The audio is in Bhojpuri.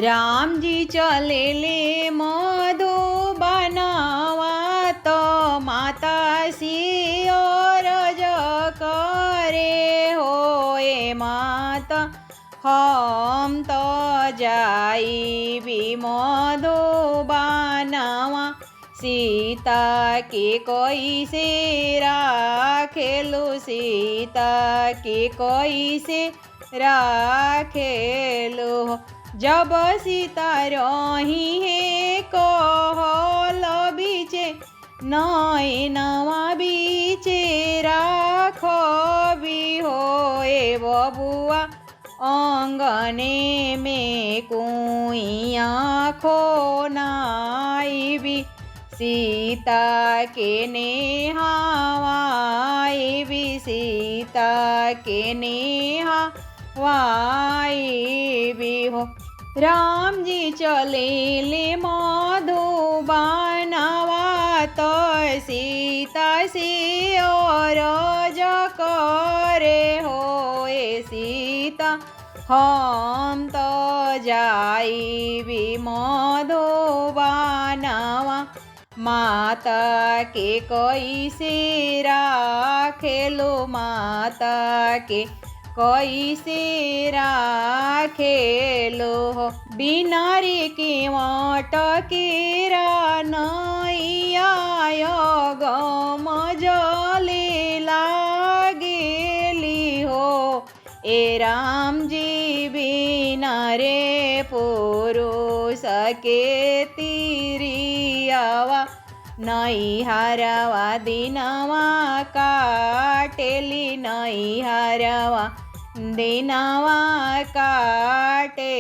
रामजी चलेले मधुबनवा तो माता सियोरज करे होए माता हम तो जाइबी मधुबनवा सीता के कोई से राखेलु सीता के कोई से राखेलु जब सीता रही है कहल बीचे नैनवा बीचे राखबी होए बबुआ अंगने में कुइया खोनाइबी सीता के नेहावाइबी सीता के नेहावाइबी हो। राम जी चलेले मधुबनवा तो सीता सियोरज करे होए सीता हम तो जाइबी मधुबनवा माता के कैसे राखेलु माता के कैसे राखेलु हो। बिनारी के मटकेरा नैया गम जले लागेली हो ए राम जी बिना रे पुरुष के तिरियावा नैहरवा दिनवा काटेली नैहरवा दिनवा काटे